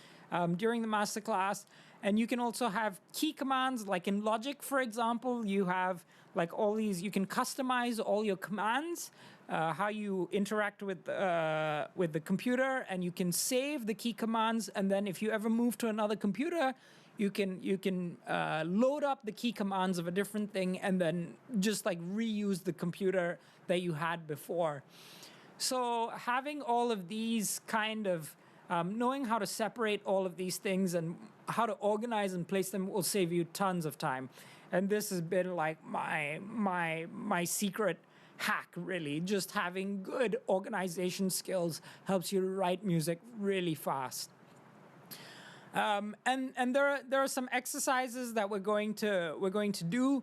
Speaker 1: during the masterclass. And you can also have key commands, like in Logic, for example, you have like all these, you can customize all your commands, how you interact with the computer, and you can save the key commands. And then if you ever move to another computer, you can load up the key commands of a different thing and then just like reuse the computer that you had before. So having all of these kind of knowing how to separate all of these things and how to organize and place them will save you tons of time. And this has been like my secret hack, really. Just having good organization skills helps you write music really fast. And there are some exercises that we're going to do,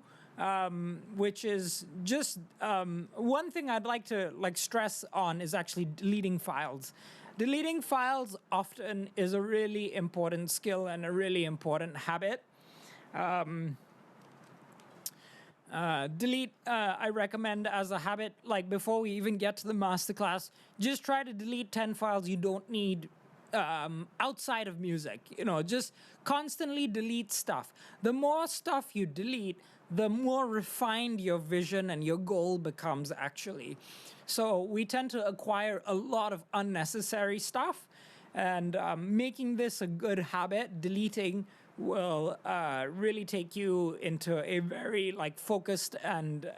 Speaker 1: which is just one thing I'd like to stress on is actually deleting files. Deleting files often is a really important skill and a really important habit. Delete, I recommend as a habit, like before we even get to the masterclass, just try to delete 10 files you don't need outside of music. Just constantly delete stuff. The more stuff you delete, the more refined your vision and your goal becomes actually. So we tend to acquire a lot of unnecessary stuff, and making this a good habit, deleting will really take you into a very focused and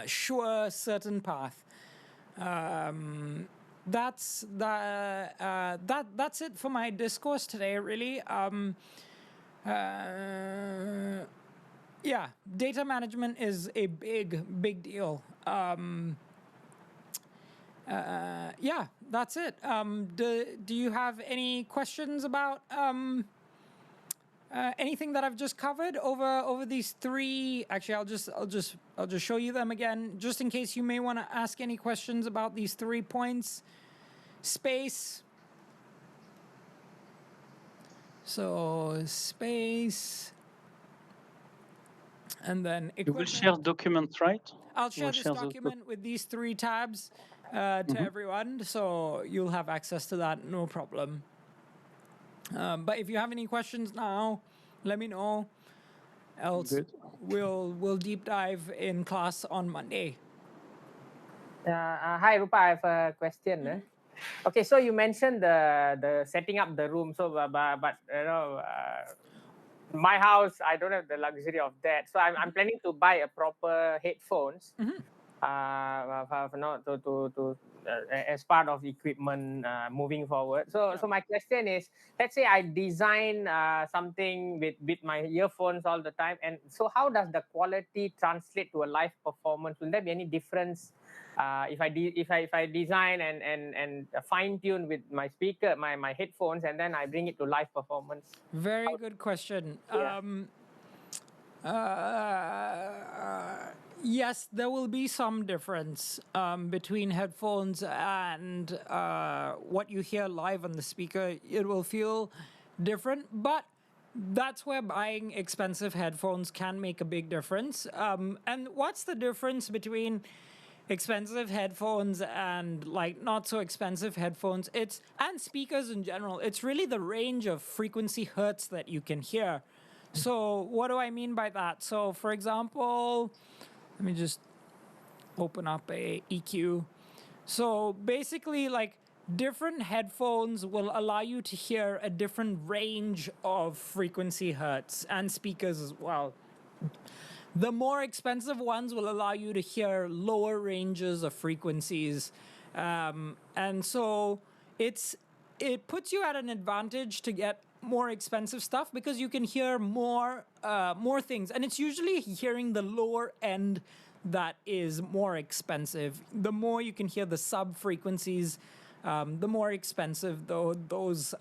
Speaker 1: sure, certain path. That's it for my discourse today, really. Yeah, data management is a big deal. Yeah, that's it. Do you have any questions about anything that I've just covered over these three? Actually, I'll just show you them again, just in case you may want to ask any questions about these 3 points. Space. So space. And then equipment.
Speaker 3: You will share documents, right?
Speaker 1: I'll share this document with these 3 tabs to everyone, so you'll have access to that, no problem. But if you have any questions now, let me know. Else, we'll deep dive in class on Monday.
Speaker 2: Hi, Rupa. I have a question. Okay, so you mentioned the setting up the room. So, but my house, I don't have the luxury of that. So I'm planning to buy a proper headphones. As part of equipment moving forward. So my question is, let's say I design something with my earphones all the time, and so how does the quality translate to a live performance? Will there be any difference if I design and fine tune with my speaker, my headphones, and then I bring it to live performance?
Speaker 1: Very good question.
Speaker 2: Yeah.
Speaker 1: Yes, there will be some difference between headphones and what you hear live on the speaker. It will feel different, but that's where buying expensive headphones can make a big difference. And what's the difference between expensive headphones and not so expensive headphones? And speakers in general, it's really the range of frequency hertz that you can hear. So what do I mean by that? So for example, let me just open up a EQ. So basically, different headphones will allow you to hear a different range of frequency hertz, and speakers as well. The more expensive ones will allow you to hear lower ranges of frequencies. And so it puts you at an advantage to get more expensive stuff because you can hear more things. And it's usually hearing the lower end that is more expensive. The more you can hear the sub frequencies, the more expensive those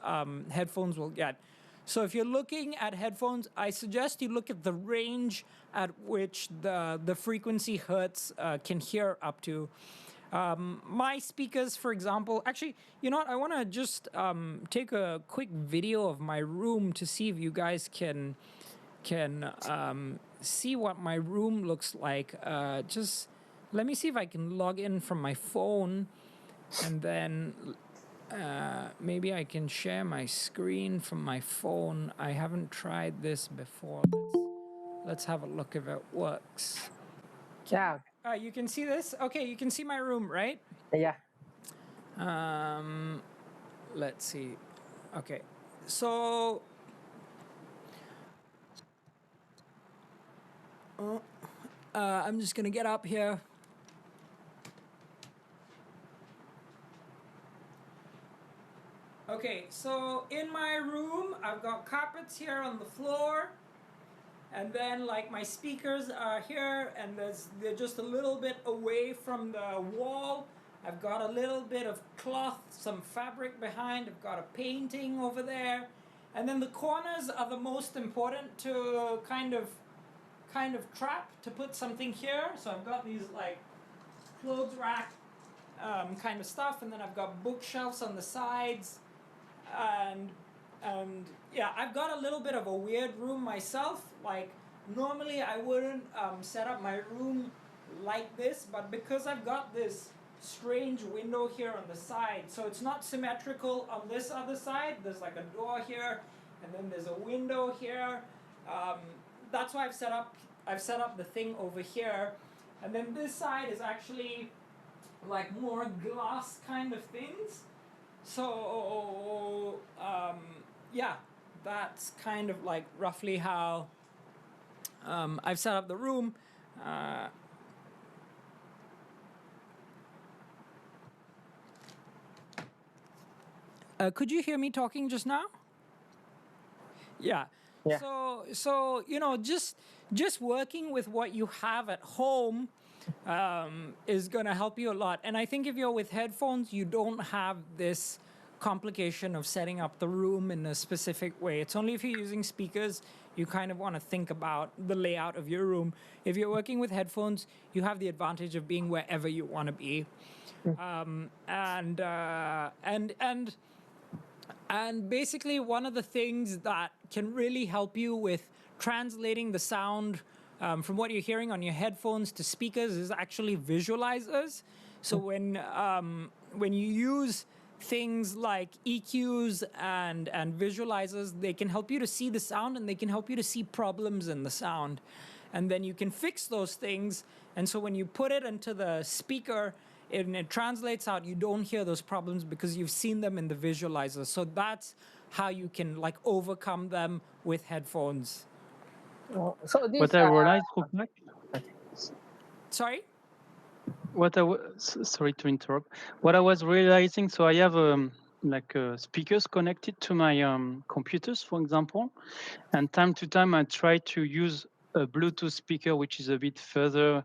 Speaker 1: headphones will get. So if you're looking at headphones, I suggest you look at the range at which the frequency hertz can hear up to. My speakers, for example, actually, you know what? I want to just take a quick video of my room to see if you guys can see what my room looks like. Just let me see if I can log in from my phone, and then maybe I can share my screen from my phone. I haven't tried this before. Let's have a look if it works.
Speaker 2: Yeah.
Speaker 1: You can see this? Okay, you can see my room, right?
Speaker 2: Yeah.
Speaker 1: Let's see. Okay, so I'm just gonna get up here. Okay, so in my room, I've got carpets here on the floor, and then like my speakers are here, and they're just a little bit away from the wall. I've got a little bit of cloth, some fabric behind. I've got a painting over there, and then the corners are the most important to kind of trap to put something here. So I've got these like clothes rack kind of stuff, and then I've got bookshelves on the sides, and yeah, I've got a little bit of a weird room myself. Like normally I wouldn't set up my room like this, but because I've got this strange window here on the side, so it's not symmetrical on this other side. There's like a door here, and then there's a window here. That's why I've set up the thing over here, and then this side is actually like more glass kind of things. So yeah, that's kind of like roughly how I've set up the room. Could you hear me talking just now? Yeah.
Speaker 2: Yeah.
Speaker 1: So you know, just working with what you have at home is going to help you a lot. And I think if you're with headphones, you don't have this complication of setting up the room in a specific way. It's only if you're using speakers, you kind of want to think about the layout of your room. If you're working with headphones, you have the advantage of being wherever you want to be. And basically, one of the things that can really help you with translating the sound from what you're hearing on your headphones to speakers is actually visualizers. So when you use things like EQs and visualizers, they can help you to see the sound, and they can help you to see problems in the sound. And then you can fix those things. And so when you put it into the speaker, and it translates out, you don't hear those problems because you've seen them in the visualizer. So that's how you can like overcome them with headphones.
Speaker 2: So this.
Speaker 3: What I realized, Rupak,
Speaker 1: Sorry?
Speaker 3: sorry to interrupt. What I was realizing, so I have like speakers connected to my computers, for example, and time to time I try to use a Bluetooth speaker, which is a bit further,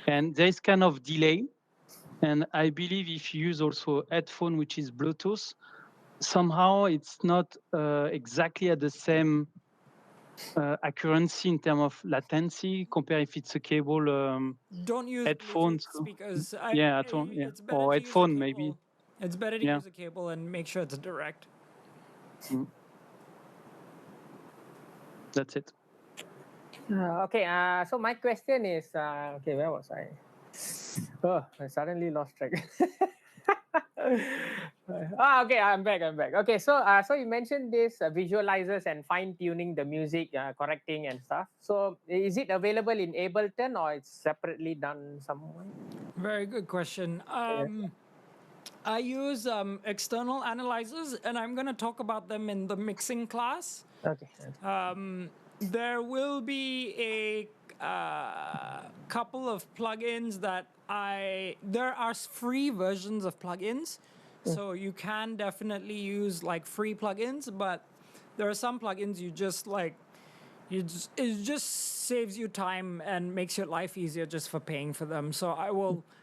Speaker 3: and there is kind of delay. And I believe if you use also a headphone, which is Bluetooth, somehow it's not exactly at the same accuracy in terms of latency compared if it's a cable.
Speaker 1: Don't use
Speaker 3: headphones.
Speaker 1: Bluetooth speakers.
Speaker 3: Yeah, at home, yeah.
Speaker 1: It's better
Speaker 3: Or
Speaker 1: to
Speaker 3: headphone,
Speaker 1: use a
Speaker 3: maybe.
Speaker 1: cable. It's better to
Speaker 3: Yeah.
Speaker 1: use a cable and make sure it's direct.
Speaker 3: That's it.
Speaker 2: Okay. So my question is, okay, where was I? Oh, I suddenly lost track. Okay, I'm back. Okay, so you mentioned this visualizers and fine tuning the music, correcting and stuff. So is it available in Ableton or it's separately done somewhere?
Speaker 1: Very good question. I use external analyzers, and I'm going to talk about them in the mixing class.
Speaker 2: Okay.
Speaker 1: There will be a couple of plugins that there are free versions of plugins, so you can definitely use like free plugins, but there are some plugins you just like, it just saves you time and makes your life easier just for paying for them. So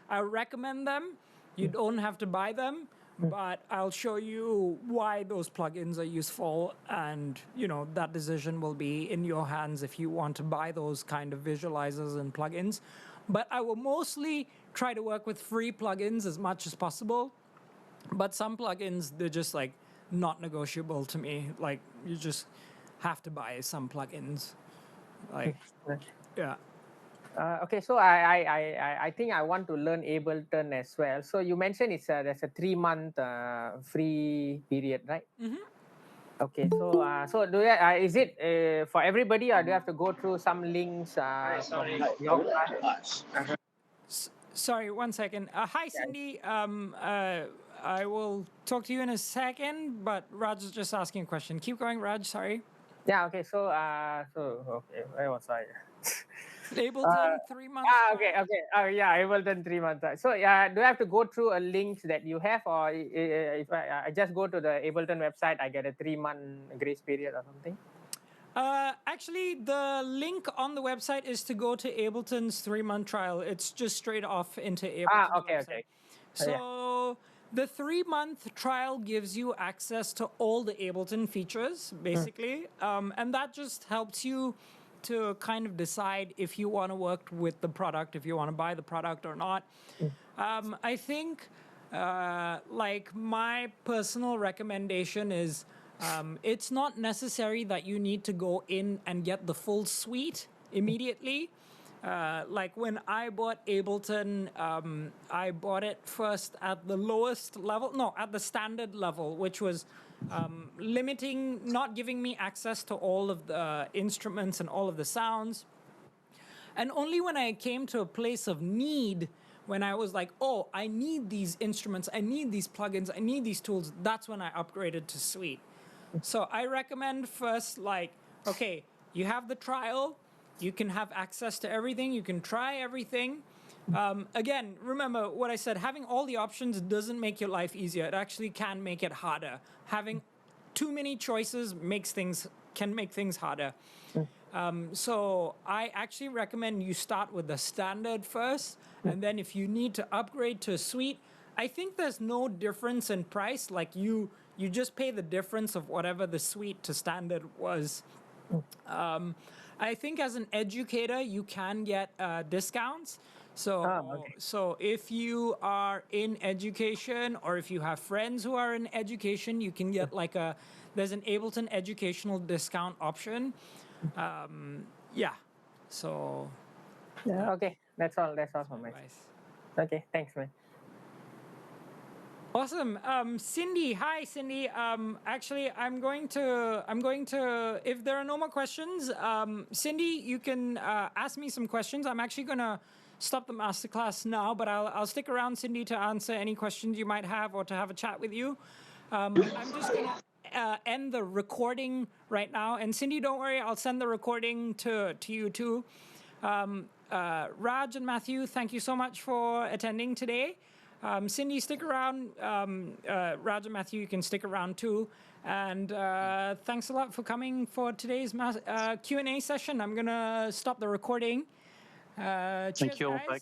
Speaker 1: I recommend them. You don't have to buy them, but I'll show you why those plugins are useful, and that decision will be in your hands if you want to buy those kind of visualizers and plugins. But I will mostly try to work with free plugins as much as possible, but some plugins, they're just like not negotiable to me. Like, you just have to buy some plugins, like yeah.
Speaker 2: Okay, so I think I want to learn Ableton as well. So you mentioned there's a 3-month free period, right? Okay, so do you, is it for everybody, or do you have to go through some links from your class?
Speaker 1: Sorry, 1 second. Hi, Cindy. I will talk to you in a second, but Raj is just asking a question. Keep going, Raj. Sorry.
Speaker 2: Yeah. Okay. So okay, where was I?
Speaker 1: Ableton 3 months.
Speaker 2: Okay. Okay. Yeah, Ableton 3 months. So yeah, do I have to go through a link that you have, or if I just go to the Ableton website, I get a 3-month grace period or something?
Speaker 1: Actually, the link on the website is to go to Ableton's 3-month trial. It's just straight off into Ableton's
Speaker 2: Okay.
Speaker 1: website.
Speaker 2: Okay.
Speaker 1: So the 3-month trial gives you access to all the Ableton features, basically, and that just helps you to kind of decide if you want to work with the product, if you want to buy the product or not. I think, like, my personal recommendation is, it's not necessary that you need to go in and get the full suite immediately. Like, when I bought Ableton, I bought it first at the lowest level, no, at the standard level, which was limiting, not giving me access to all of the instruments and all of the sounds. And only when I came to a place of need, when I was like, oh, I need these instruments, I need these plugins, I need these tools, that's when I upgraded to Suite. So I recommend first, like, okay, you have the trial, you can have access to everything, you can try everything. Again, remember what I said, having all the options doesn't make your life easier. It actually can make it harder. Having too many choices can make things harder. So I actually recommend you start with the standard first, and then if you need to upgrade to a suite, I think there's no difference in price. Like, you just pay the difference of whatever the suite to standard was. I think as an educator, you can get discounts. So if you are in education, or if you have friends who are in education, you can get there's an Ableton educational discount option. Yeah. So.
Speaker 2: Yeah. Okay. That's all from me. Okay. Thanks, man.
Speaker 1: Awesome. Cindy, hi, Cindy. Actually, I'm going to, if there are no more questions, Cindy, you can ask me some questions. I'm actually going to stop the masterclass now, but I'll stick around, Cindy, to answer any questions you might have or to have a chat with you. I'm just going to end the recording right now. And Cindy, don't worry, I'll send the recording to you too. Raj and Matthew, thank you so much for attending today. Cindy, stick around. Raj and Matthew, you can stick around too. And thanks a lot for coming for today's Q&A session. I'm going to stop the recording.
Speaker 3: Thank you,
Speaker 1: guys.